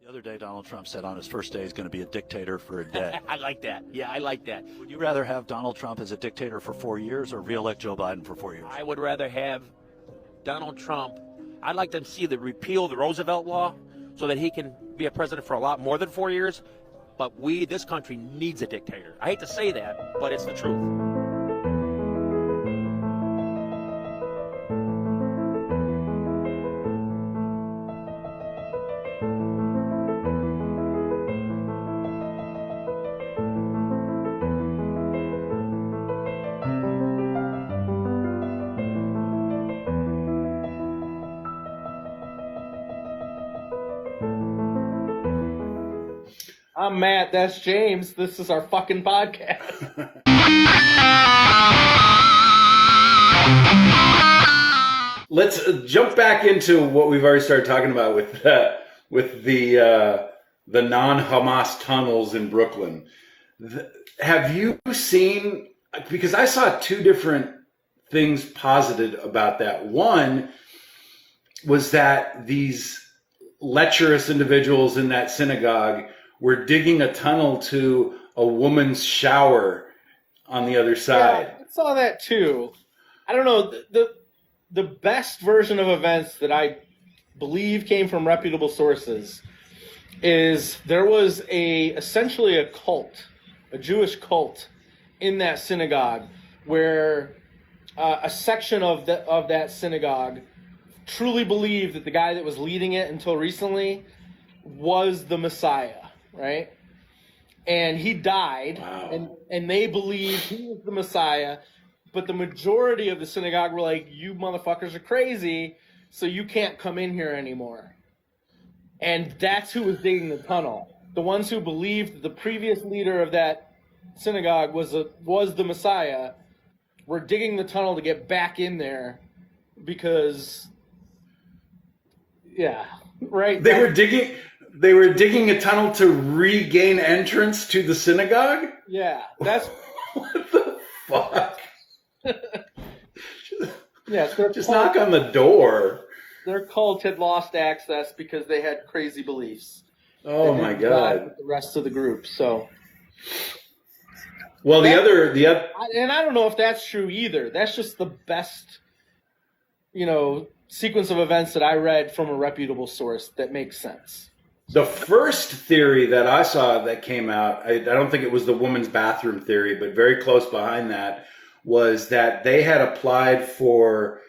The other day, Donald Trump said on his first day he's going to be a dictator for a day. I like that. Yeah, I like that. Would you rather have Donald Trump as a dictator for 4 years or re-elect Joe Biden for 4 years? I would rather have Donald Trump. I'd like to see the repeal of the Roosevelt law so that he can be a president for a lot more than 4 years. But this country needs a dictator. I hate to say that, but it's the truth. I'm Matt, that's James. This is our fucking podcast. Let's jump back into what we've already started talking about with the non-Hamas tunnels in Brooklyn. Have you seen, because I saw two different things posited about that. One was that these lecherous individuals in that synagogue were digging a tunnel to a woman's shower on the other side. Yeah, I saw that too. I don't know. The best version of events that I believe came from reputable sources is there was essentially a cult, a Jewish cult in that synagogue where a section of that synagogue truly believed that the guy that was leading it until recently was the Messiah. Right? And he died, wow. and they believed he was the Messiah, but the majority of the synagogue were like, you motherfuckers are crazy, so you can't come in here anymore. And that's who was digging the tunnel. The ones who believed that the previous leader of that synagogue was the Messiah were digging the tunnel to get back in there because, yeah, right? They were digging a tunnel to regain entrance to the synagogue? Yeah, that's... What the fuck? Yeah, just knock on the door. Their cult had lost access because they had crazy beliefs. Oh my God! With the rest of the group. So, well, the other, and I don't know if that's true either. That's just the best, sequence of events that I read from a reputable source that makes sense. The first theory that I saw that came out, I don't think it was the woman's bathroom theory, but very close behind that, was that they had applied for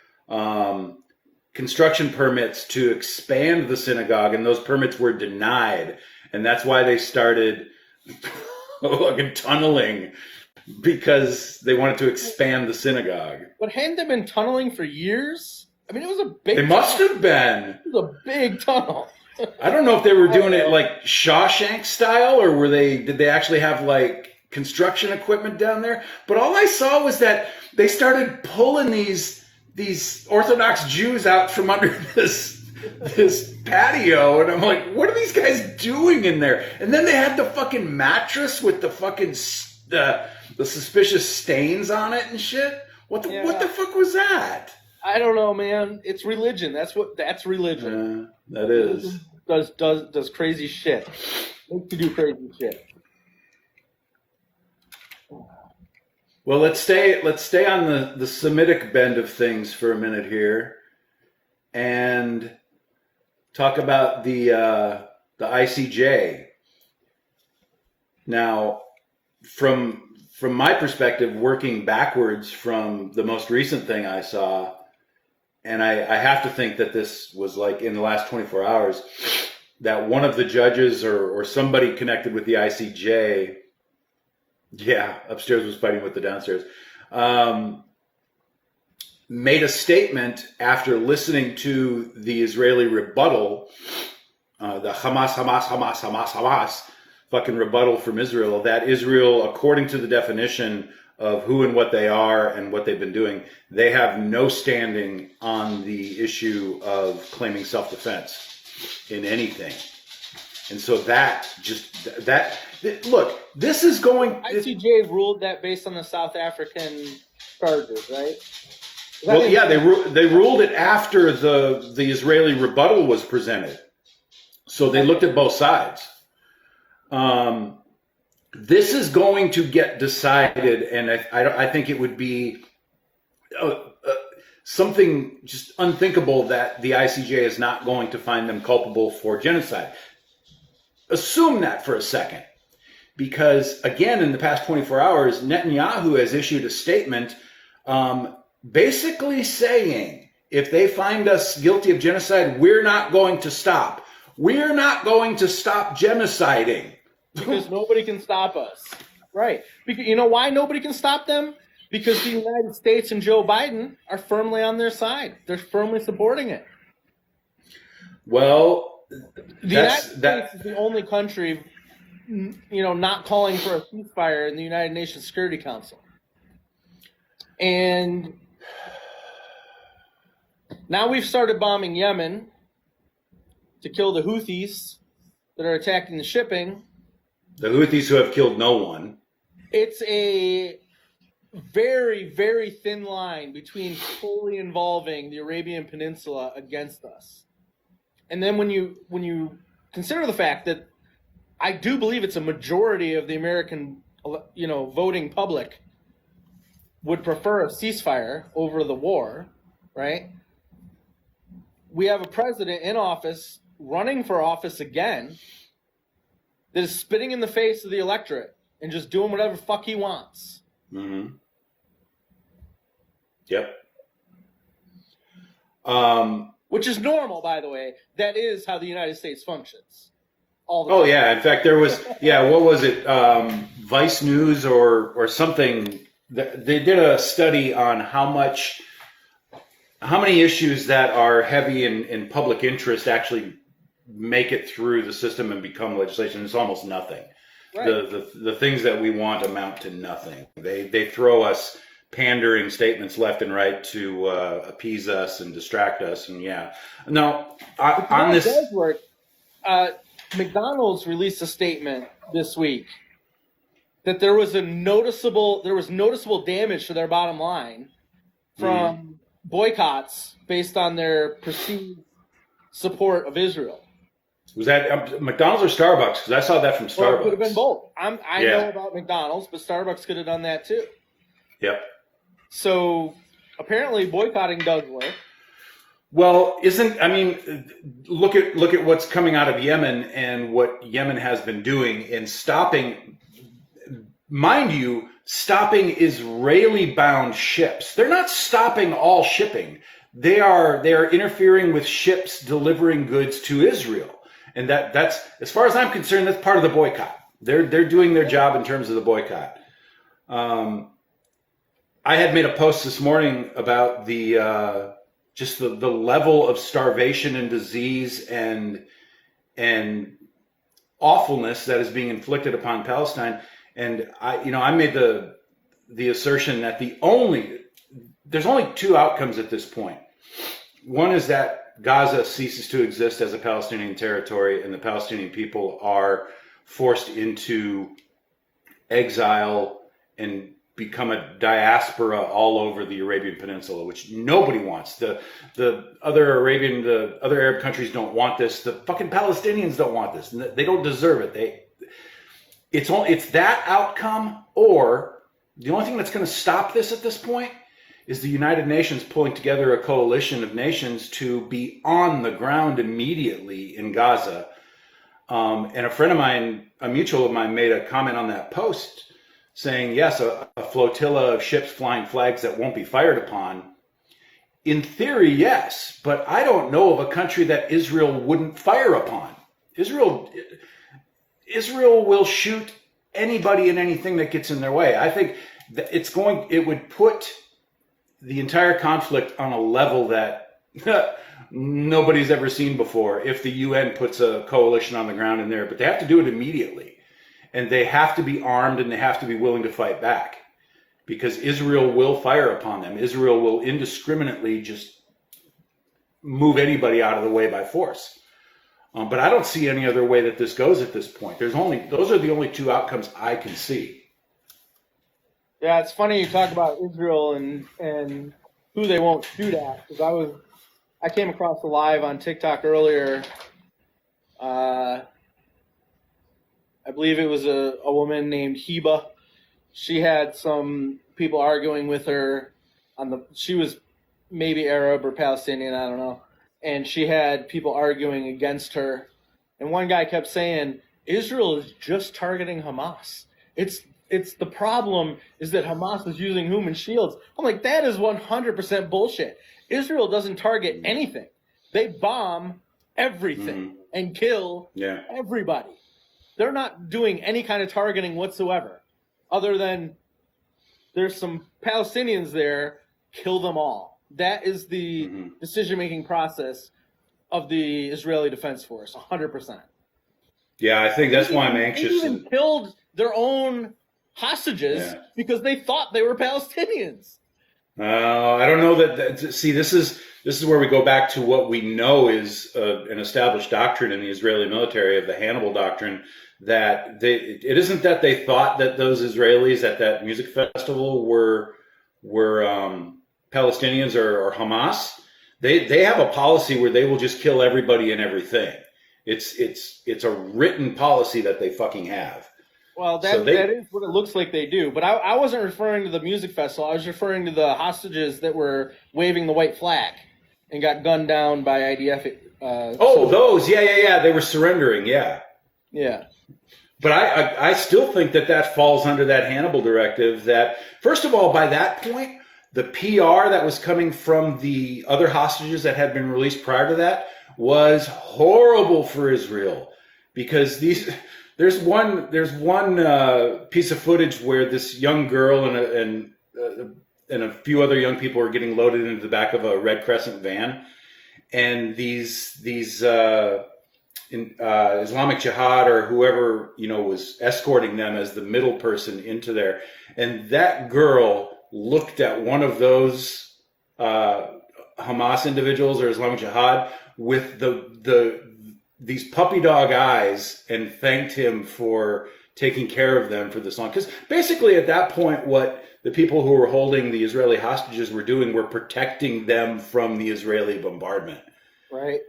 construction permits to expand the synagogue, and those permits were denied. And that's why they started fucking tunneling, because they wanted to expand the synagogue. But hadn't they been tunneling for years? I mean, it was a big They must have been. It was a big tunnel. I don't know if they were doing it like Shawshank style, or did they actually have like construction equipment down there? But all I saw was that they started pulling these Orthodox Jews out from under this patio, and I'm like, what are these guys doing in there? And then they had the fucking mattress with the fucking the suspicious stains on it and shit. What the fuck was that? I don't know, man. It's religion. That's religion. That is. Does crazy shit. Makes you do crazy shit. Well, let's stay on the Semitic bend of things for a minute here, and talk about the ICJ. Now, from my perspective, working backwards from the most recent thing I saw, and I have to think that this was like in the last 24 hours, that one of the judges or somebody connected with the ICJ, upstairs was fighting with the downstairs, made a statement after listening to the Israeli rebuttal, the Hamas fucking rebuttal from Israel, that Israel, according to the definition of who and what they are and what they've been doing, they have no standing on the issue of claiming self-defense in anything. And so look, this is going... ICJ ruled that based on the South African charges, right? Well, yeah, they ruled it after the Israeli rebuttal was presented. So they looked at both sides. This is going to get decided, and I think it would be something just unthinkable that the ICJ is not going to find them culpable for genocide. Assume that for a second. Because, again, in the past 24 hours, Netanyahu has issued a statement basically saying, if they find us guilty of genocide, we're not going to stop. We're not going to stop genociding. Because nobody can stop us. Right. Because, you know why nobody can stop them? Because the United States and Joe Biden are firmly on their side. They're firmly supporting it. Well, the United States is the only country, not calling for a ceasefire in the United Nations Security Council. And now we've started bombing Yemen to kill the Houthis that are attacking the shipping. The Houthis who have killed no one. It's a very, very thin line between fully involving the Arabian Peninsula against us. And then when you consider the fact that I do believe it's a majority of the American, voting public would prefer a ceasefire over the war, right? We have a president in office, running for office again, that is spitting in the face of the electorate and just doing whatever the fuck he wants. Mm-hmm. Yep. Which is normal, by the way. That is how the United States functions. All the time. Yeah. In fact, there was, what was it? Vice News or something. They did a study on how many issues that are heavy in public interest actually make it through the system and become legislation. It's almost nothing. Right. The things that we want amount to nothing. They throw us pandering statements left and right to appease us and distract us. And now on this does work. McDonald's released a statement this week that there was noticeable damage to their bottom line from boycotts based on their perceived support of Israel. Was that McDonald's or Starbucks? Because I saw that from Starbucks. Well, it could have been both. I know about McDonald's, but Starbucks could have done that too. Yep. So apparently boycotting does work. Well, look at what's coming out of Yemen and what Yemen has been doing in stopping, mind you, stopping Israeli-bound ships. They're not stopping all shipping. They are interfering with ships delivering goods to Israel. And that's, as far as I'm concerned, that's part of the boycott. They're doing their job in terms of the boycott. I had made a post this morning about the level of starvation and disease and awfulness that is being inflicted upon Palestine. And I made the assertion that there's only two outcomes at this point. One is that Gaza ceases to exist as a Palestinian territory and the Palestinian people are forced into exile and become a diaspora all over the Arabian Peninsula, which nobody wants. The other Arab countries don't want this. The fucking Palestinians don't want this. They don't deserve it. It's that outcome, or the only thing that's going to stop this at this point is the United Nations pulling together a coalition of nations to be on the ground immediately in Gaza. And a friend of mine, a mutual of mine, made a comment on that post saying, yes, a flotilla of ships flying flags that won't be fired upon. In theory, yes, but I don't know of a country that Israel wouldn't fire upon. Israel will shoot anybody and anything that gets in their way. I think that it would put the entire conflict on a level that nobody's ever seen before if the UN puts a coalition on the ground in there. But they have to do it immediately. And they have to be armed and they have to be willing to fight back. Because Israel will fire upon them. Israel will indiscriminately just move anybody out of the way by force. But I don't see any other way that this goes at this point. Those are the only two outcomes I can see. Yeah, it's funny you talk about Israel and who they won't shoot at. Because I came across a live on TikTok earlier I believe it was a woman named Heba. She had some people arguing with her she was maybe Arab or Palestinian, I don't know. And she had people arguing against her. And one guy kept saying, Israel is just targeting Hamas. It's the problem is that Hamas is using human shields. I'm like, that is 100% bullshit. Israel doesn't target anything. They bomb everything and kill everybody. They're not doing any kind of targeting whatsoever, other than there's some Palestinians there, kill them all. That is the decision-making process of the Israeli Defense Force, 100%. Yeah, I think that's why I'm anxious. They even killed their own hostages because they thought they were Palestinians. I don't know that. See, this is where we go back to what we know is an established doctrine in the Israeli military of the Hannibal doctrine. That it isn't that they thought that those Israelis at that music festival were Palestinians or Hamas. They have a policy where they will just kill everybody and everything. It's a written policy that they fucking have. Well, that is what it looks like they do. But I wasn't referring to the music festival. I was referring to the hostages that were waving the white flag and got gunned down by IDF. Those. Yeah. They were surrendering. Yeah. Yeah. But I still think that falls under that Hannibal directive that, first of all, by that point, the PR that was coming from the other hostages that had been released prior to that was horrible for Israel, because there's one piece of footage where this young girl and a few other young people are getting loaded into the back of a Red Crescent van, and these Islamic Jihad or whoever was escorting them as the middle person into there, and that girl looked at one of those Hamas individuals or Islamic Jihad with these puppy dog eyes and thanked him for taking care of them for this long. Because basically at that point, what the people who were holding the Israeli hostages were doing were protecting them from the Israeli bombardment. Right.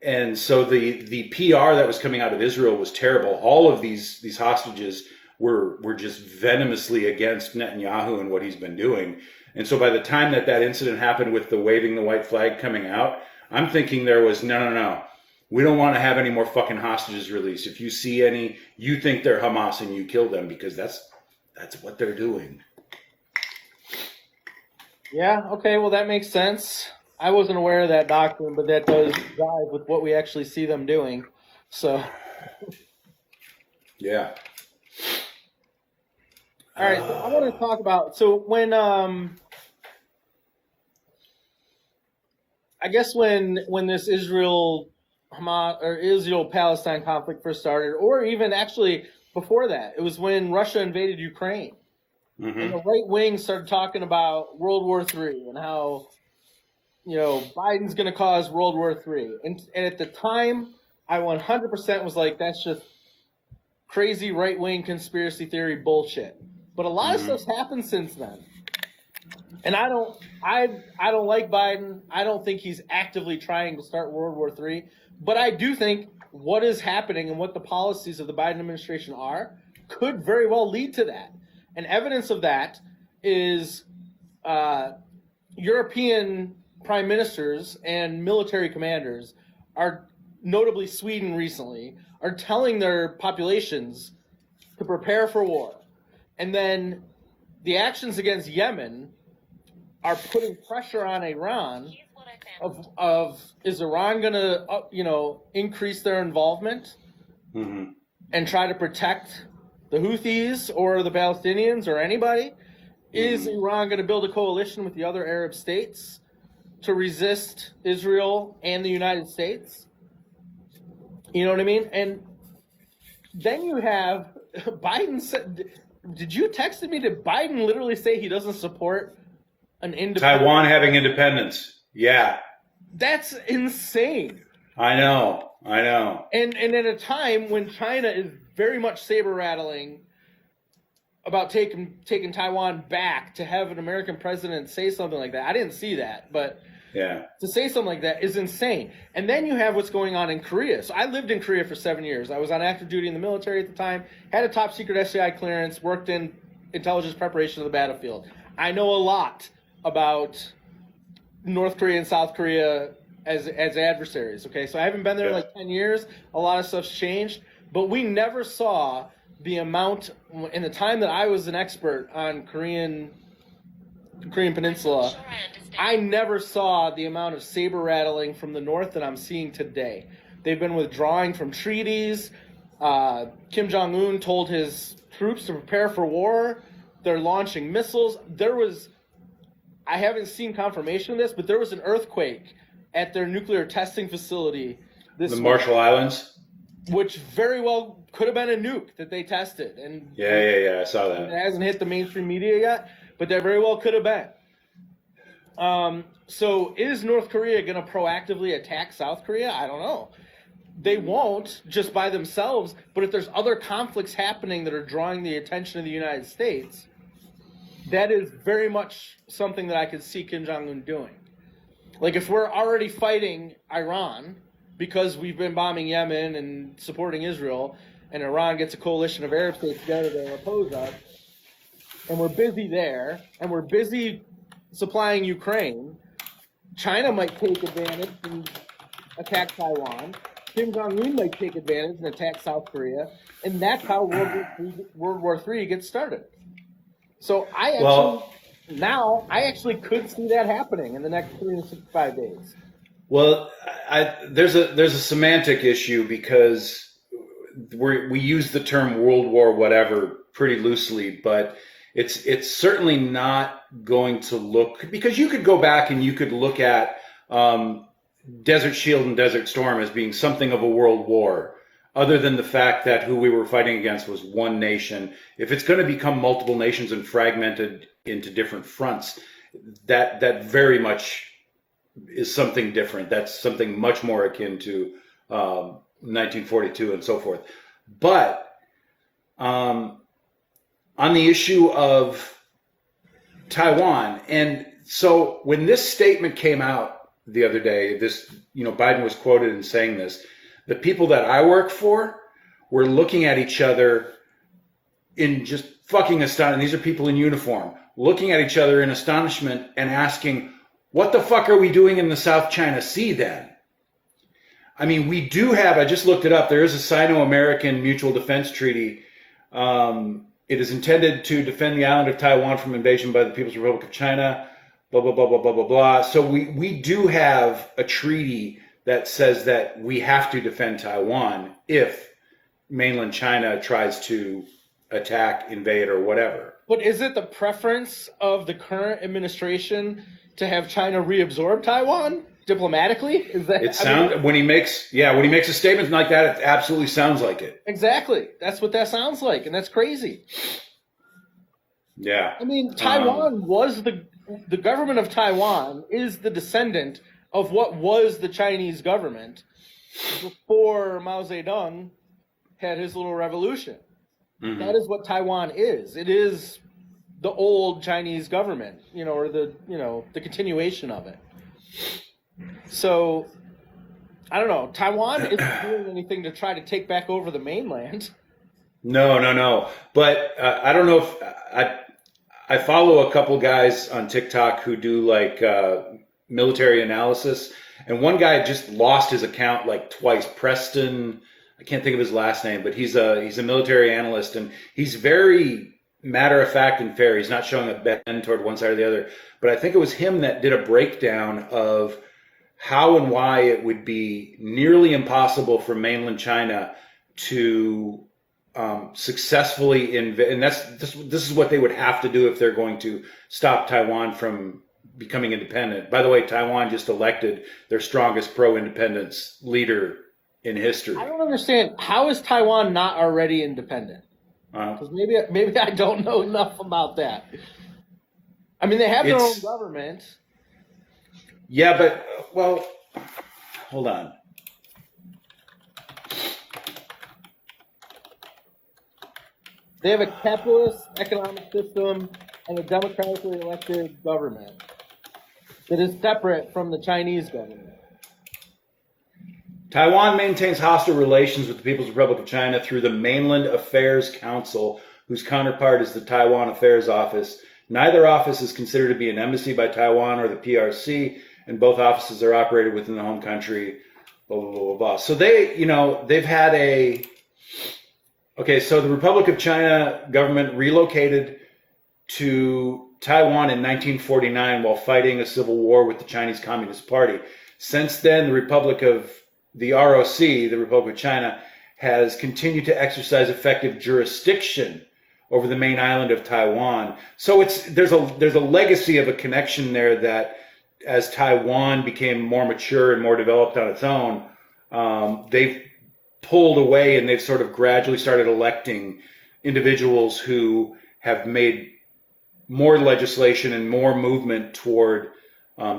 And so the PR that was coming out of Israel was terrible. All of these hostages were just venomously against Netanyahu and what he's been doing. And so by the time that incident happened with the waving the white flag coming out, I'm thinking there was, no. We don't want to have any more fucking hostages released. If you see any, you think they're Hamas and you kill them, because that's what they're doing. Yeah, okay, well, that makes sense. I wasn't aware of that doctrine, but that does jive with what we actually see them doing. So. Yeah. All right, so I want to talk about, so when, I guess when this Israel-Palestine conflict first started, or even actually before that, it was when Russia invaded Ukraine. And the right wing started talking about World War III and how, Biden's going to cause World War III. And at the time, I 100% was like, that's just crazy right wing conspiracy theory bullshit. But a lot of stuff's happened since then. And I don't like Biden. I don't think he's actively trying to start World War III. But I do think what is happening and what the policies of the Biden administration are could very well lead to that. And evidence of that is European prime ministers and military commanders are, notably Sweden recently, are telling their populations to prepare for war. And then the actions against Yemen are putting pressure on Iran of is Iran going to, increase their involvement and try to protect the Houthis or the Palestinians or anybody? Is Iran going to build a coalition with the other Arab states to resist Israel and the United States? You know what I mean? And then you have Biden said, did you text me? Did Biden literally say he doesn't support an independent Taiwan having independence? Yeah. That's insane. I know. And at a time when China is very much saber rattling about taking Taiwan back, to have an American president say something like that. I didn't see that, but Yeah. To say something like that is insane. And then you have what's going on in Korea. So I lived in Korea for 7 years. I was on active duty in the military at the time, had a top secret SCI clearance, worked in intelligence preparation of the battlefield. I know a lot about North Korea and South Korea as adversaries, okay? So I haven't been there like 10 years. A lot of stuff's changed. But we never saw the amount, in the time that I was an expert on Korean Peninsula, I never saw the amount of saber rattling from the North that I'm seeing today. They've been withdrawing from treaties. Kim Jong-un told his troops to prepare for war. They're launching missiles. I haven't seen confirmation of this, but there was an earthquake at their nuclear testing facility this The Marshall Islands? which very well could have been a nuke that they tested. And Yeah, I saw that. it hasn't hit the mainstream media yet, but that very well could have been. So is North Korea going to proactively attack South Korea? I don't know. They won't just by themselves, but if there's other conflicts happening that are drawing the attention of the United States, that is very much something that I could see Kim Jong-un doing. Like if we're already fighting Iran because we've been bombing Yemen and supporting Israel, and Iran gets a coalition of Arab states together to oppose us, and we're busy there, and we're busy supplying Ukraine, China might take advantage and attack Taiwan. Kim Jong-un might take advantage and attack South Korea, and that's how World War III gets started. So I actually could see that happening in the next 365 days. Well, there's a semantic issue because we use the term World War whatever pretty loosely, but it's certainly not going to look, because you could go back and you could look at Desert Shield and Desert Storm as being something of a world war, other than the fact that who we were fighting against was one nation. If it's going to become multiple nations and fragmented into different fronts, that very much is something different. That's something much more akin to 1942 and so forth. But on the issue of Taiwan, and so when this statement came out the other day, Biden was quoted in saying this, the people that I work for were looking at each other in just fucking astonishment. These are people in uniform, looking at each other in astonishment and asking, what the fuck are we doing in the South China Sea then? I mean, we do have, I just looked it up, there is a Sino-American Mutual Defense Treaty. It is intended to defend the island of Taiwan from invasion by the People's Republic of China, blah, blah, blah, blah, blah, blah, blah. So we do have a treaty that says that we have to defend Taiwan if mainland China tries to attack, invade, or whatever. But is it the preference of the current administration to have China reabsorb Taiwan diplomatically? Is that it sounds when he makes a statement like that, it absolutely sounds like it. Exactly. That's what that sounds like, and that's crazy. Yeah. I mean, Taiwan was the government of Taiwan is the descendant of what was the Chinese government before Mao Zedong had his little revolution. Mm-hmm. That is what Taiwan is. It is the old Chinese government, or the continuation of it. So, I don't know. Taiwan isn't doing anything to try to take back over the mainland. No. But I don't know if I follow a couple guys on TikTok who do like military analysis, and one guy just lost his account like twice. Preston, I can't think of his last name, but he's a military analyst, and he's very matter of fact and fair. He's not showing a bend toward one side or the other. But I think it was him that did a breakdown of how and why it would be nearly impossible for mainland China to successfully invade. And this is what they would have to do if they're going to stop Taiwan from becoming independent. By the way, Taiwan just elected their strongest pro-independence leader in history. I don't understand. How is Taiwan not already independent? Because maybe I don't know enough about that. I mean, they have their own government. Yeah, but, well, hold on. They have a capitalist economic system and a democratically elected government. that is separate from the Chinese government. Taiwan maintains hostile relations with the People's Republic of China through the Mainland Affairs Council, whose counterpart is the Taiwan Affairs Office. Neither office is considered to be an embassy by Taiwan or the PRC, and both offices are operated within the home country, blah, blah, blah, blah, blah. So they've had so the Republic of China government relocated to Taiwan in 1949 while fighting a civil war with the Chinese Communist Party. Since then, the Republic of China, has continued to exercise effective jurisdiction over the main island of Taiwan. So there's a legacy of a connection there that, as Taiwan became more mature and more developed on its own, they've pulled away and they've sort of gradually started electing individuals who have made more legislation and more movement toward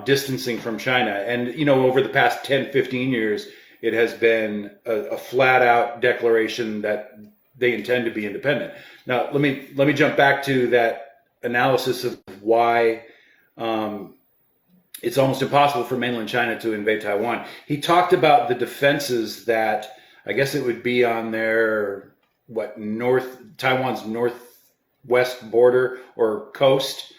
distancing from China. And, over the past 10, 15 years, it has been a flat out declaration that they intend to be independent. Now, let me jump back to that analysis of why it's almost impossible for mainland China to invade Taiwan. He talked about the defenses that, I guess it would be on their, Taiwan's northwest border or coast,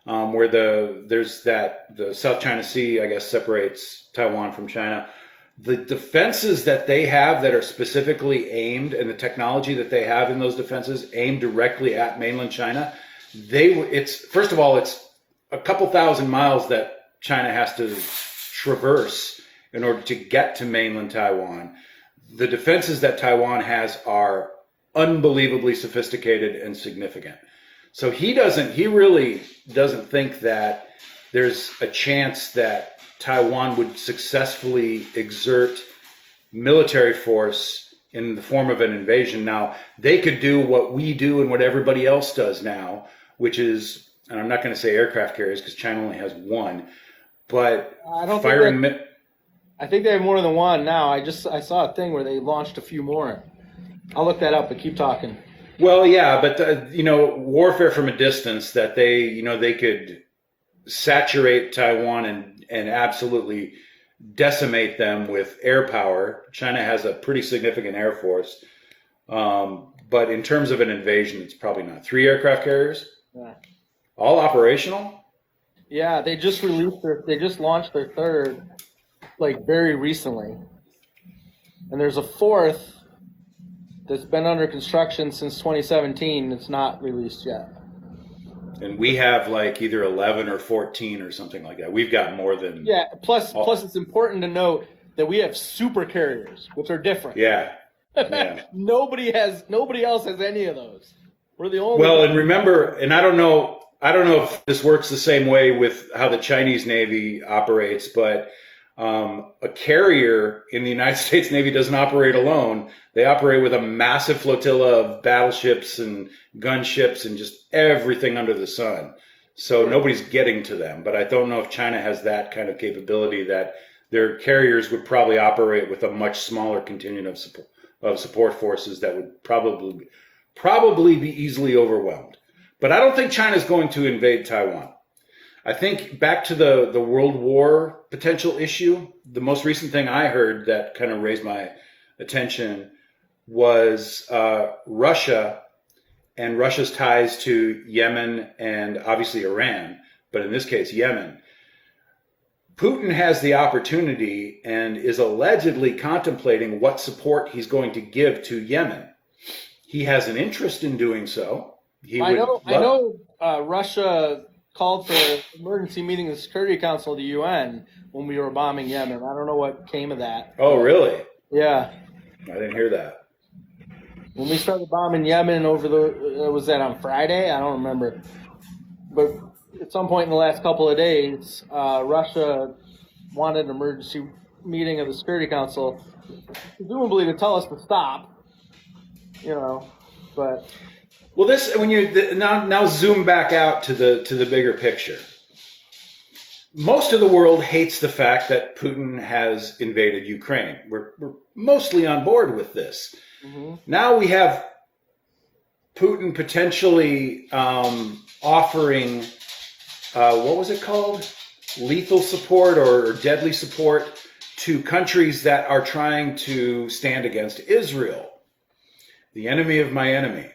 where the South China Sea, I guess, separates Taiwan from China. The defenses that they have that are specifically aimed, and the technology that they have in those defenses aimed directly at mainland China, first of all, it's a couple thousand miles that China has to traverse in order to get to mainland Taiwan. The defenses that Taiwan has are unbelievably sophisticated and significant. So he really doesn't think that there's a chance that Taiwan would successfully exert military force in the form of an invasion. Now, they could do what we do and what everybody else does now, which is, and I'm not going to say aircraft carriers because China only has one, but I think they have more than one now. I saw a thing where they launched a few more. I'll look that up, but keep talking. Well, yeah, but warfare from a distance, that they could saturate Taiwan and absolutely decimate them with air power. China has a pretty significant air force, but in terms of an invasion, it's probably not. 3 aircraft carriers, all operational. Yeah, they just launched their third, very recently, and there's a fourth that's been under construction since 2017. It's not released yet. And we have either 11 or 14 or something like that. We've got more than. Yeah. Plus, it's important to note that we have super carriers, which are different. Yeah. Nobody else has any of those. We're the only. Well, and remember, and I don't know if this works the same way with how the Chinese Navy operates, but a carrier in the United States Navy doesn't operate alone. They operate with a massive flotilla of battleships and gunships and just everything under the sun. So nobody's getting to them. But I don't know if China has that kind of capability, that their carriers would probably operate with a much smaller contingent of support forces that would probably be easily overwhelmed. But I don't think China's going to invade Taiwan. I think back to the World War potential issue, the most recent thing I heard that kind of raised my attention was Russia and Russia's ties to Yemen and obviously Iran, but in this case, Yemen. Putin has the opportunity and is allegedly contemplating what support he's going to give to Yemen. He has an interest in doing so. I know Russia called for an emergency meeting of the Security Council of the UN when we were bombing Yemen. I don't know what came of that. Oh, really? Yeah. I didn't hear that. When we started bombing Yemen was that on Friday? I don't remember. But at some point in the last couple of days, Russia wanted an emergency meeting of the Security Council, presumably to tell us to stop, but... Well, when you now zoom back out to the bigger picture, most of the world hates the fact that Putin has invaded Ukraine. We're mostly on board with this. Mm-hmm. Now we have Putin potentially offering what was it called? lethal support or deadly support to countries that are trying to stand against Israel, the enemy of my enemy.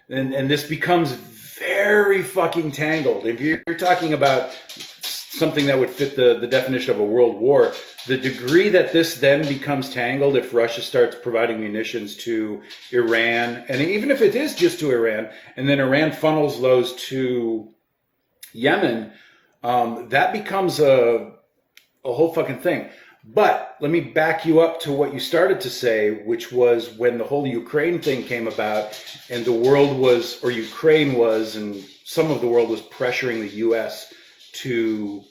And this becomes very fucking tangled. If you're talking about something that would fit the definition of a world war, the degree that this then becomes tangled, if Russia starts providing munitions to Iran, and even if it is just to Iran, and then Iran funnels those to Yemen, that becomes a whole fucking thing. But let me back you up to what you started to say, which was when the whole Ukraine thing came about and the world was, or Ukraine was, and some of the world was pressuring the U.S. to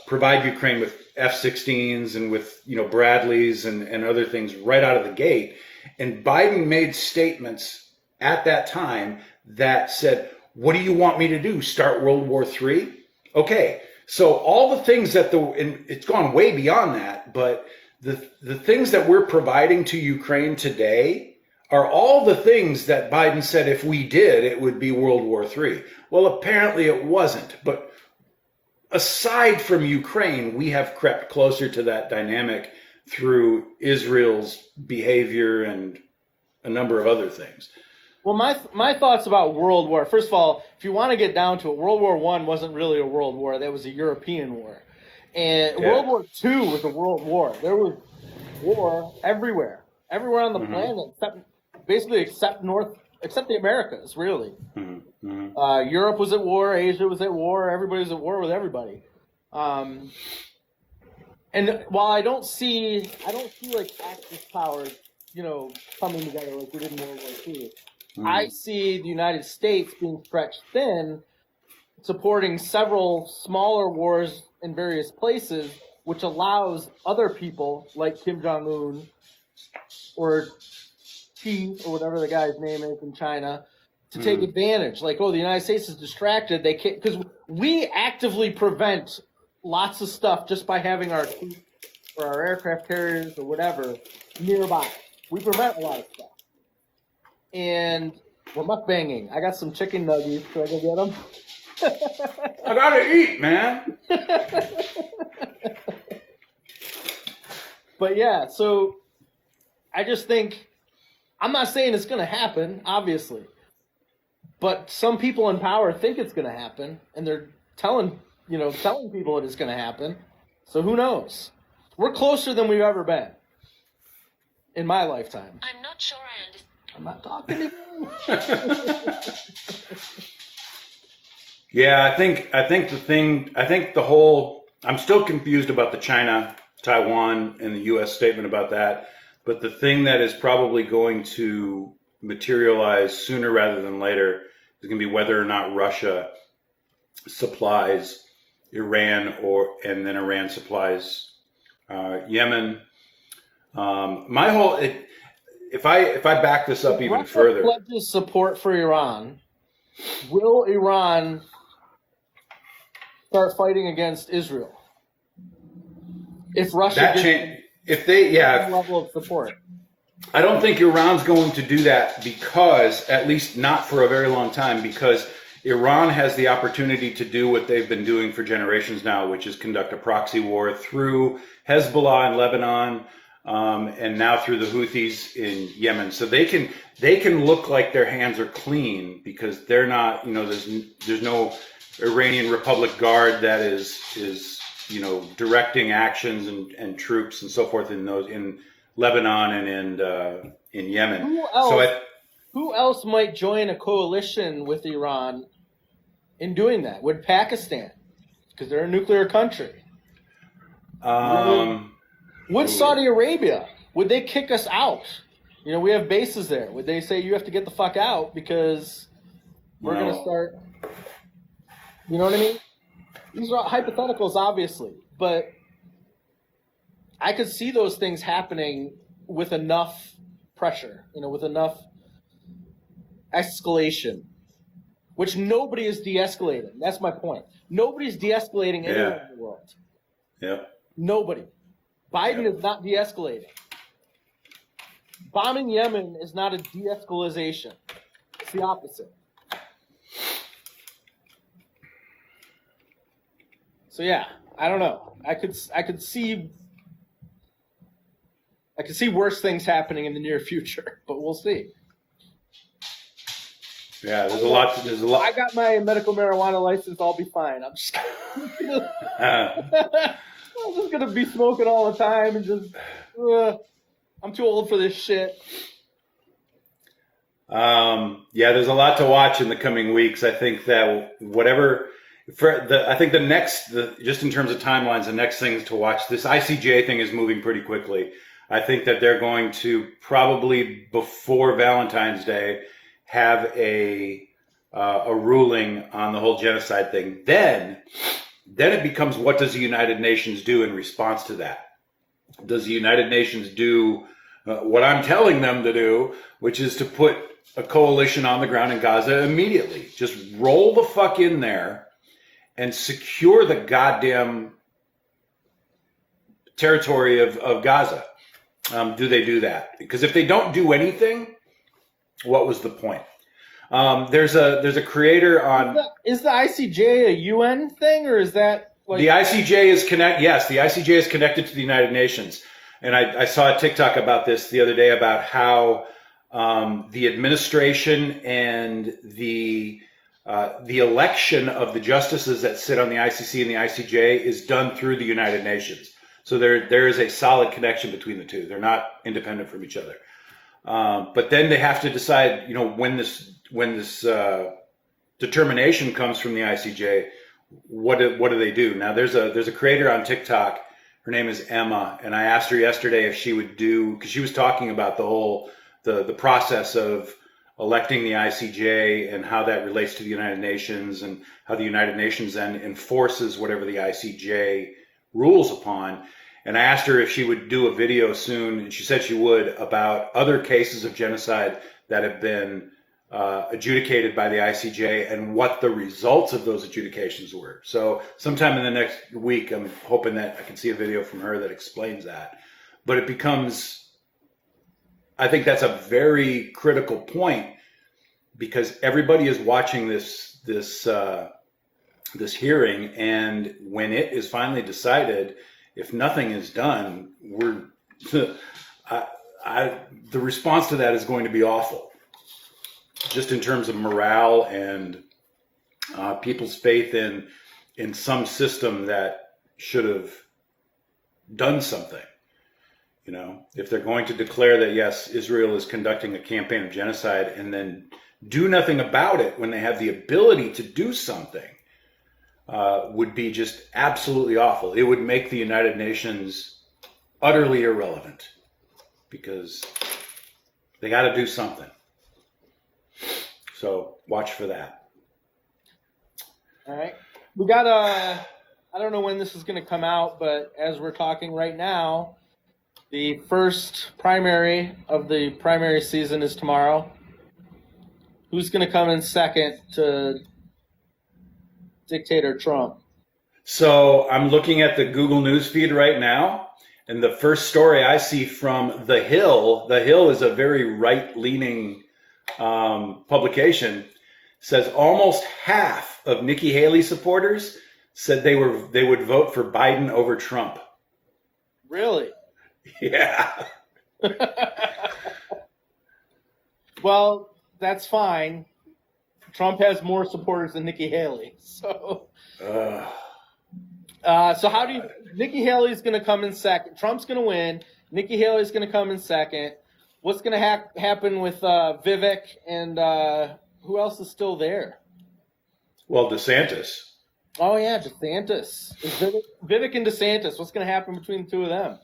provide Ukraine with F-16s and with, Bradleys and other things right out of the gate. And Biden made statements at that time that said, what do you want me to do? Start World War III? Okay. So all the things that and it's gone way beyond that, but the things that we're providing to Ukraine today are all the things that Biden said if we did, it would be World War III. Well, apparently it wasn't. But aside from Ukraine, we have crept closer to that dynamic through Israel's behavior and a number of other things. Well, my thoughts about World War, first of all, if you want to get down to it, World War I wasn't really a world war. That was a European war. And World War II was a world war. There was war everywhere on the planet, except the Americas, really. Europe was at war, Asia was at war, everybody was at war with everybody. And while I don't see like Axis powers, coming together like we did in World War II. I see the United States being stretched thin, supporting several smaller wars in various places, which allows other people like Kim Jong-un or Xi or whatever the guy's name is in China to take advantage. Like, the United States is distracted. They can't, because we actively prevent lots of stuff just by having our troops or our aircraft carriers or whatever nearby. We prevent a lot of stuff. And we're mukbanging. I got some chicken nuggets. Should I go get them? I gotta eat, man. But yeah, so I just think, I'm not saying it's going to happen, obviously. But some people in power think it's going to happen, and they're telling people it is going to happen. So who knows? We're closer than we've ever been in my lifetime. I'm not sure I understand. I'm not talking to you. Yeah, I think the whole, I'm still confused about the China, Taiwan, and the U.S. statement about that. But the thing that is probably going to materialize sooner rather than later is going to be whether or not Russia supplies Iran and then Iran supplies Yemen. If I back this up even further, pledges support for Iran. Will Iran start fighting against Israel if Russia gets level of support? I don't think Iran's going to do that because, at least not for a very long time, because Iran has the opportunity to do what they've been doing for generations now, which is conduct a proxy war through Hezbollah in Lebanon. And now through the Houthis in Yemen, so they can look like their hands are clean because they're not, there's no Iranian Republic Guard that is directing actions and troops and so forth in Lebanon and in Yemen. Who else might join a coalition with Iran in doing that? Would Pakistan, because they're a nuclear country? Would Saudi Arabia, would they kick us out? We have bases there. Would they say you have to get the fuck out because we're going to start, you know what I mean? These are hypotheticals, obviously, but I could see those things happening with enough pressure, with enough escalation, which nobody is de-escalating. That's my point. Nobody's de-escalating anywhere in the world. Yeah. Nobody. Biden is not de-escalating. Bombing Yemen is not a de-escalation. It's the opposite. So yeah, I don't know. I could see worse things happening in the near future, but we'll see. Yeah, there's a lot. I got my medical marijuana license. I'll be fine. I'm just gonna be smoking all the time and just. I'm too old for this shit. Yeah, there's a lot to watch in the coming weeks. I think that just in terms of timelines, the next things to watch. This ICJ thing is moving pretty quickly. I think that they're going to probably before Valentine's Day have a ruling on the whole genocide thing. Then it becomes, what does the United Nations do in response to that? Does the United Nations do what I'm telling them to do, which is to put a coalition on the ground in Gaza immediately? Just roll the fuck in there and secure the goddamn territory of Gaza. Do they do that? Because if they don't do anything, what was the point? There's a creator on. Is the ICJ a UN thing, or is that like the ICJ is Yes, the ICJ is connected to the United Nations, and I saw a TikTok about this the other day about how the administration and the election of the justices that sit on the ICC and the ICJ is done through the United Nations. So there is a solid connection between the two. They're not independent from each other. But then they have to decide, when this determination comes from the ICJ, what do they do? Now there's a creator on TikTok. Her name is Emma, and I asked her yesterday if she would do, because she was talking about the process of electing the ICJ and how that relates to the United Nations, and how the United Nations then enforces whatever the ICJ rules upon. And I asked her if she would do a video soon, and she said she would, about other cases of genocide that have been adjudicated by the ICJ and what the results of those adjudications were. So sometime in the next week, I'm hoping that I can see a video from her that explains that. But it becomes, I think that's a very critical point, because everybody is watching this hearing, and when it is finally decided, if nothing is done, the response to that is going to be awful, just in terms of morale and people's faith in some system that should have done something. If they're going to declare that, yes, Israel is conducting a campaign of genocide, and then do nothing about it when they have the ability to do something, would be just absolutely awful. It would make the United Nations utterly irrelevant, because they got to do something. So watch for that. All right. We got I don't know when this is going to come out, but as we're talking right now, the first primary of the primary season is tomorrow. Who's going to come in second to dictator Trump? So I'm looking at the Google News feed right now, and the first story I see from The Hill is a very right-leaning publication, says almost half of Nikki Haley supporters said they would vote for Biden over Trump. Really? Yeah. Well, that's fine. Trump has more supporters than Nikki Haley. So how do you? Nikki Haley's going to come in second. Trump's going to win. Nikki Haley's going to come in second. What's going to happen with Vivek and who else is still there? Well, DeSantis. Oh yeah, DeSantis. Vivek and DeSantis. What's going to happen between the two of them?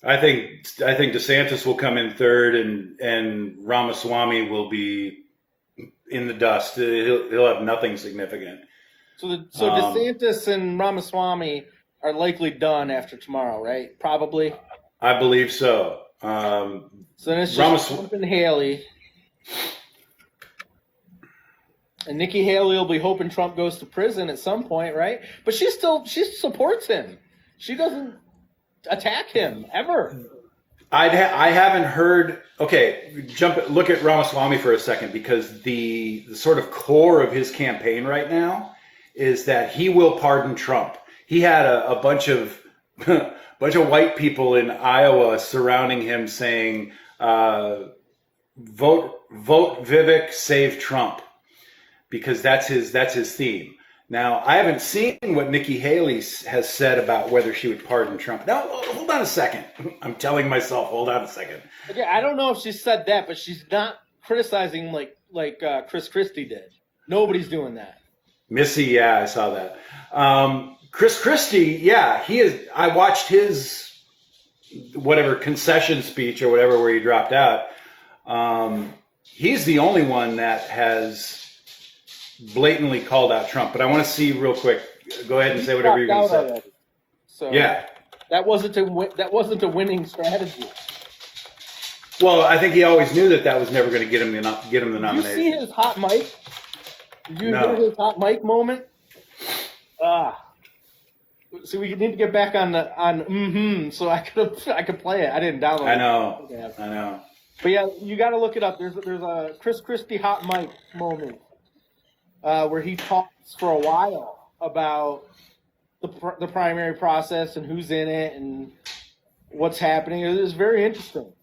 I think DeSantis will come in third, and Ramaswamy will be in the dust. He'll have nothing significant. So DeSantis and Ramaswamy are likely done after tomorrow, right? Probably. I believe so. So then it's just Trump and Haley. And Nikki Haley will be hoping Trump goes to prison at some point, right? But she supports him. She doesn't attack him ever. I haven't heard. Okay, look at Ramaswamy for a second, because the sort of core of his campaign right now is that he will pardon Trump. he had a bunch of bunch of white people in Iowa surrounding him saying, vote Vivek, save Trump, because that's his theme. Now, I haven't seen what Nikki Haley has said about whether she would pardon Trump. Now, hold on a second. I'm telling myself, hold on a second. Okay, I don't know if she said that, but she's not criticizing like Chris Christie did. Nobody's doing that. Missy, yeah, I saw that. Chris Christie, yeah, he is. I watched his whatever concession speech or whatever where he dropped out. He's the only one that has blatantly called out Trump. But I want to see real quick. Go ahead and say whatever you're going to say. Already. So yeah, that wasn't a winning strategy. Well, I think he always knew that was never going to get him the nomination. Did you see his hot mic? Did you hear his hot mic moment? So we need to get back on so I could play it. I didn't download it. I know. But yeah, you got to look it up. There's a Chris Christie hot mic moment where he talks for a while about the primary process and who's in it and what's happening. It was very interesting.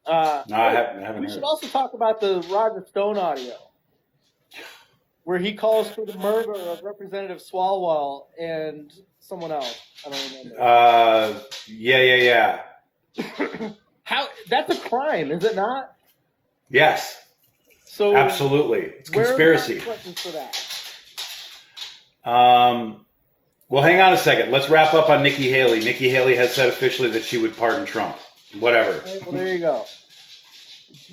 No, I haven't heard. We should also talk about the Roger Stone audio, where he calls for the murder of Representative Swalwell and someone else. I don't remember. Yeah. How? That's a crime, is it not? Yes. So absolutely, it's conspiracy. Where are the consequences for that? Well, hang on a second. Let's wrap up on Nikki Haley. Nikki Haley has said officially that she would pardon Trump. Whatever. Okay, well, there you go.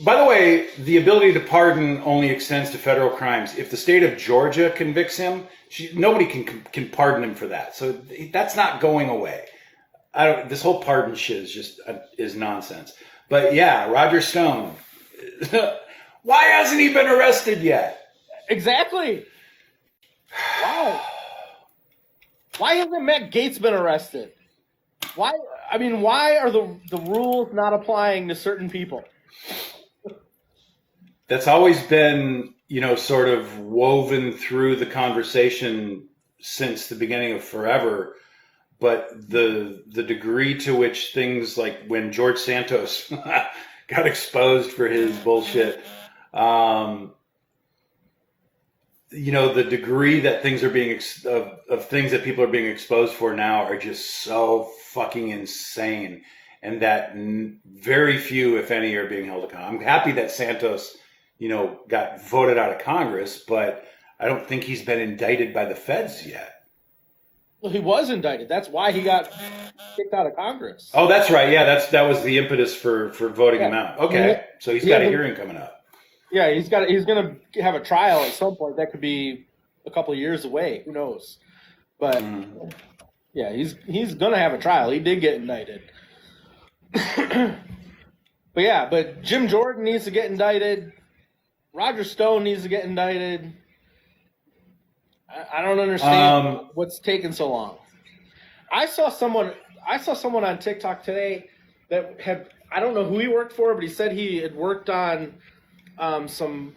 By the way, the ability to pardon only extends to federal crimes. If the state of Georgia convicts him, nobody can pardon him for that. So that's not going away. This whole pardon shit is nonsense. But yeah, Roger Stone. Why hasn't he been arrested yet? Exactly. Wow. Why hasn't Matt Gaetz been arrested? Why are the rules not applying to certain people? That's always been, sort of woven through the conversation since the beginning of forever. But the degree to which things like when George Santos got exposed for his bullshit, the degree that things are being of things that people are being exposed for now are just so fucking insane, and that very few, if any, are being held accountable. I'm happy that Santos, got voted out of Congress, but I don't think he's been indicted by the feds yet. Well, he was indicted. That's why he got kicked out of Congress. Oh, that's right. Yeah, that was the impetus for voting him out. Okay, so he's got a hearing coming up. Yeah, he's going to have a trial at some point. That could be a couple of years away. Who knows? But yeah, he's going to have a trial. He did get indicted. But Jim Jordan needs to get indicted. Roger Stone needs to get indicted. I don't understand what's taking so long. I saw someone on TikTok today that I don't know who he worked for, but he said he had worked on some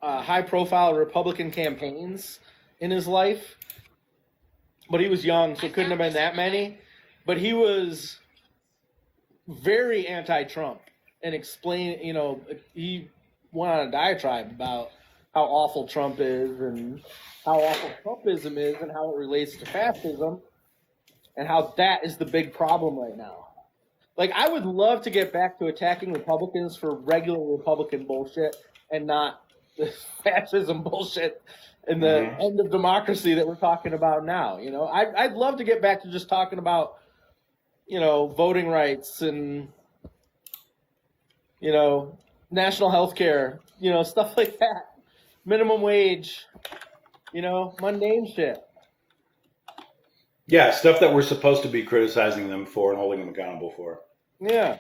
high-profile Republican campaigns in his life. But he was young, so it couldn't have been that many. But he was very anti-Trump and explained, he went on a diatribe about how awful Trump is and how awful Trumpism is and how it relates to fascism and how that is the big problem right now. Like, I would love to get back to attacking Republicans for regular Republican bullshit and not the fascism bullshit and the end of democracy that we're talking about now. I'd love to get back to just talking about, voting rights and, national health care, stuff like that. Minimum wage, mundane shit. Yeah, stuff that we're supposed to be criticizing them for and holding them accountable for. Yeah.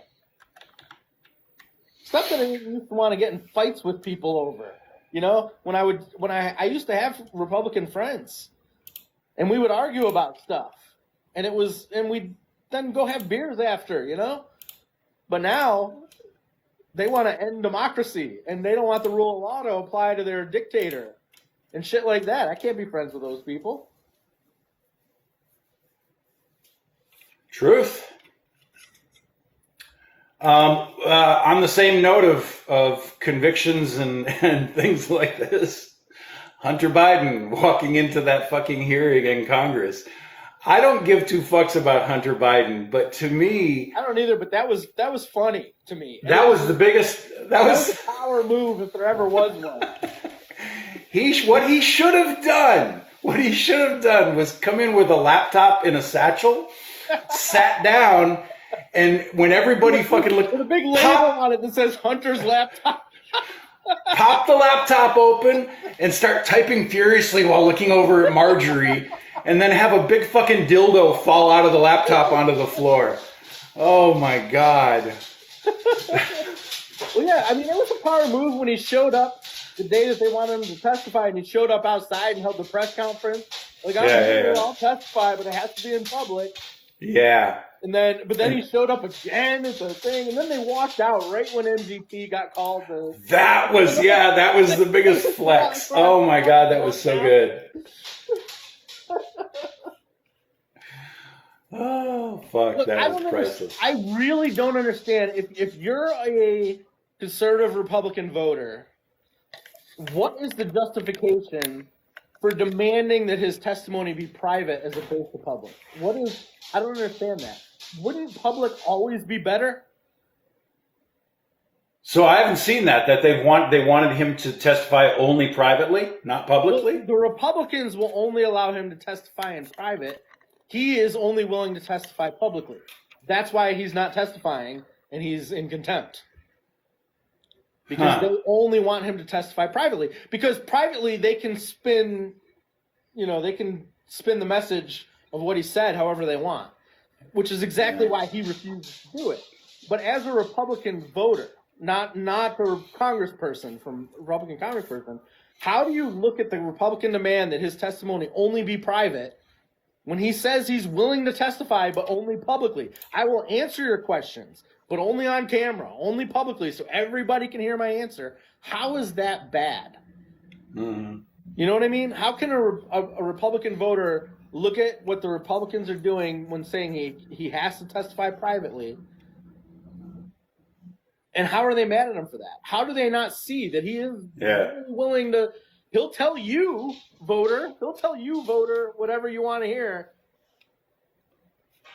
Stuff that I used to want to get in fights with people over. When I used to have Republican friends and we would argue about stuff and we'd then go have beers after, But now they want to end democracy and they don't want the rule of law to apply to their dictator. and shit like that. I can't be friends with those people. Truth. On the same note of convictions and things like this, Hunter Biden walking into that fucking hearing in Congress. I don't give two fucks about Hunter Biden, but to me, I don't either. But that was funny to me. That was the biggest. That was a power move if there ever was one. What he should have done. What he should have done was come in with a laptop in a satchel, sat down. And when everybody fucking looked, with a big label on it that says Hunter's laptop, pop the laptop open and start typing furiously while looking over at Marjorie, and then have a big fucking dildo fall out of the laptop onto the floor. Oh my God. Well, yeah, I mean, it was a power move when he showed up the day that they wanted him to testify, and he showed up outside and held the press conference. Like, I'll testify, but it has to be in public. Yeah. But then he showed up again at the thing, and then they walked out right when MGP got called. That was the biggest flex. Oh my God, that was so good. Oh fuck, Look, that was priceless. I really don't understand if you're a conservative Republican voter, what is the justification for demanding that his testimony be private as opposed to public? I don't understand that. Wouldn't public always be better? So I haven't seen that they wanted him to testify only privately, not publicly? Well, the Republicans will only allow him to testify in private. He is only willing to testify publicly. That's why he's not testifying and he's in contempt. Because they only want him to testify privately. Because privately they can spin the message of what he said however they want. Which is exactly why he refused to do it. But as a Republican voter, not the Republican congressperson, how do you look at the Republican demand that his testimony only be private when he says he's willing to testify but only publicly? I will answer your questions, but only on camera, only publicly, so everybody can hear my answer. How is that bad? Mm-hmm. You know what I mean? How can a Republican voter look at what the Republicans are doing when saying he has to testify privately, and how are they mad at him for that? How do they not see that he is willing to? He'll tell you, voter, whatever you want to hear.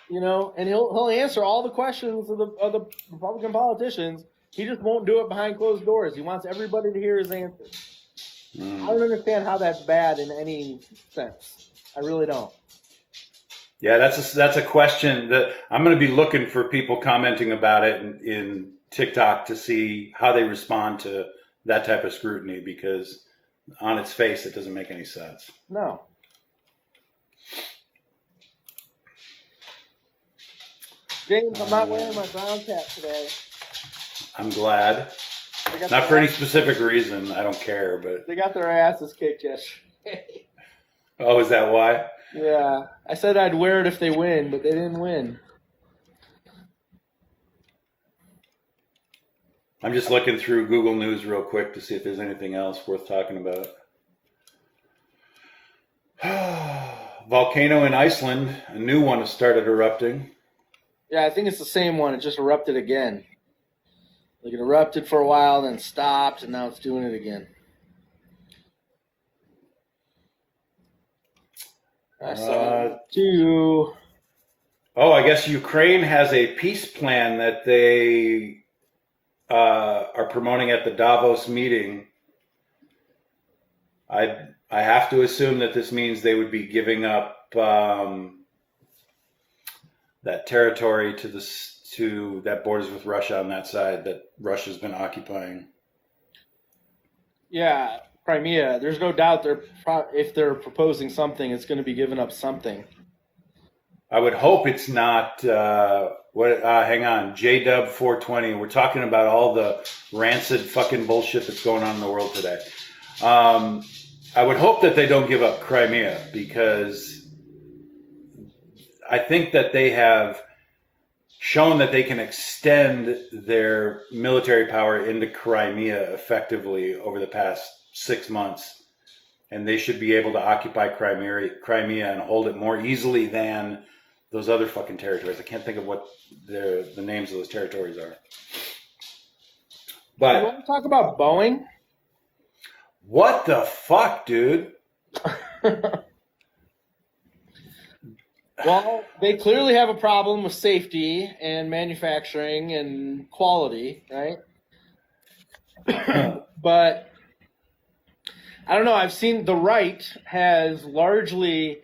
And he'll answer all the questions of the Republican politicians. He just won't do it behind closed doors. He wants everybody to hear his answers. I don't understand how that's bad in any sense. I really don't. Yeah, that's a question that I'm going to be looking for people commenting about it in TikTok to see how they respond to that type of scrutiny, because on its face, it doesn't make any sense. No. James, I'm not wearing my brown cap today. I'm glad. Not for any specific reason. I don't care, but they got their asses kicked yesterday. Oh, is that why? Yeah. I said I'd wear it if they win, but they didn't win. I'm just looking through Google News real quick to see if there's anything else worth talking about. Volcano in Iceland, a new one has started erupting. Yeah, I think it's the same one. It just erupted again. Like it erupted for a while, then stopped, and now it's doing it again. I saw two. Oh, I guess Ukraine has a peace plan that they are promoting at the Davos meeting. I have to assume that this means they would be giving up that territory to that borders with Russia on that side that Russia's been occupying. Yeah, Crimea. There's no doubt if they're proposing something, it's going to be giving up something. I would hope it's not. Hang on, JDub 420. We're talking about all the rancid fucking bullshit that's going on in the world today. I would hope that they don't give up Crimea, because I think that they have shown that they can extend their military power into Crimea effectively over the past 6 months. and they should be able to occupy Crimea and hold it more easily than those other fucking territories. I can't think of what the names of those territories are. But you want to talk about Boeing? What the fuck, dude? Well, they clearly have a problem with safety and manufacturing and quality, right? But I don't know. I've seen the right has largely,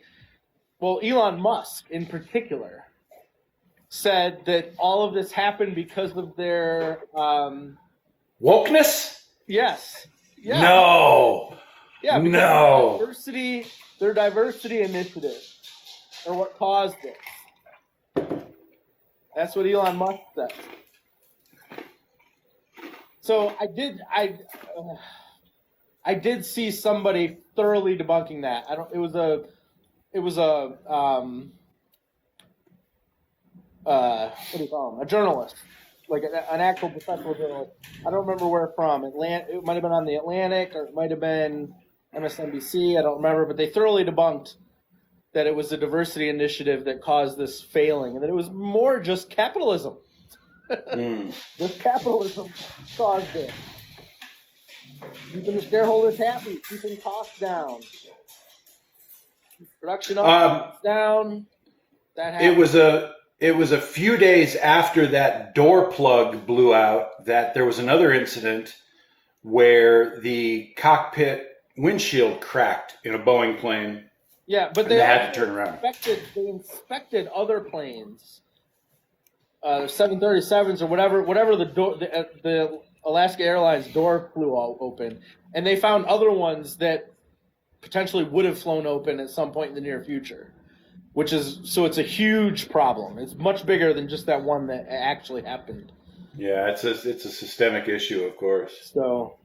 well, Elon Musk in particular, said that all of this happened because of their wokeness? Yes. Yeah. No. Yeah. No. Their diversity initiative are what caused this. That's what Elon Musk said. So I did see somebody thoroughly debunking that. It was a what do you call him? A journalist, like an actual professional journalist. I don't remember where from. It might have been on the Atlantic, or it might have been MSNBC. I don't remember, but they thoroughly debunked that it was the diversity initiative that caused this failing, and that it was more just capitalism. Just capitalism caused it. Keeping the shareholders happy, keeping costs down, production up, down. That happened. It was a few days after that door plug blew out that there was another incident where the cockpit windshield cracked in a Boeing plane. Yeah, but they had to turn around. They inspected other planes, 737s or whatever the Alaska Airlines door flew open, and they found other ones that potentially would have flown open at some point in the near future, so it's a huge problem. It's much bigger than just that one that actually happened. Yeah, it's a systemic issue, of course. So.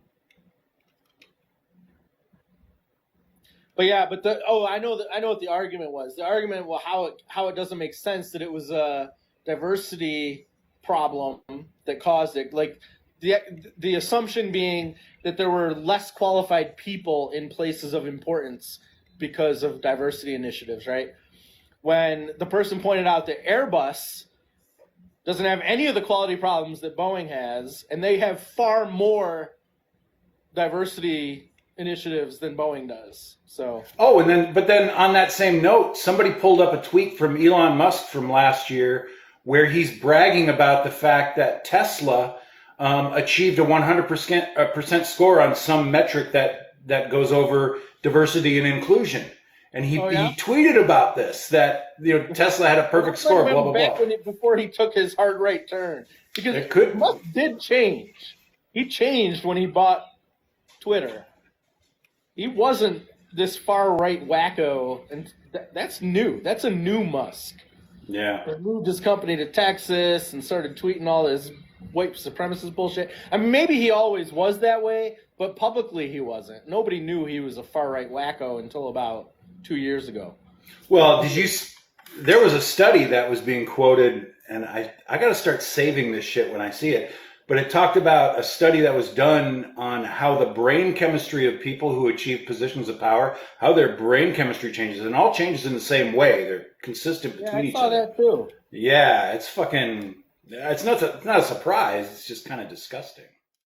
But yeah, I know what the argument was. The argument, well, how it doesn't make sense that it was a diversity problem that caused it. Like the assumption being that there were less qualified people in places of importance because of diversity initiatives, right? When the person pointed out that Airbus doesn't have any of the quality problems that Boeing has, and they have far more diversity initiatives than Boeing does. So. Oh, but then on that same note, somebody pulled up a tweet from Elon Musk from last year where he's bragging about the fact that Tesla achieved a 100% score on some metric that goes over diversity and inclusion. And he tweeted about this, that Tesla had a perfect score, blah, blah, blah. Before he took his hard right turn. Because Musk did change. He changed when he bought Twitter. He wasn't this far-right wacko, and that's new. That's a new Musk. Yeah. He moved his company to Texas and started tweeting all his white supremacist bullshit. I mean, maybe he always was that way, but publicly he wasn't. Nobody knew he was a far-right wacko until about 2 years ago. Well, there was a study that was being quoted, and I got to start saving this shit when I see it. But it talked about a study that was done on how the brain chemistry of people who achieve positions of power, how their brain chemistry changes, and all changes in the same way. They're consistent between each other. I saw that too. Yeah, it's not a surprise. It's just kind of disgusting.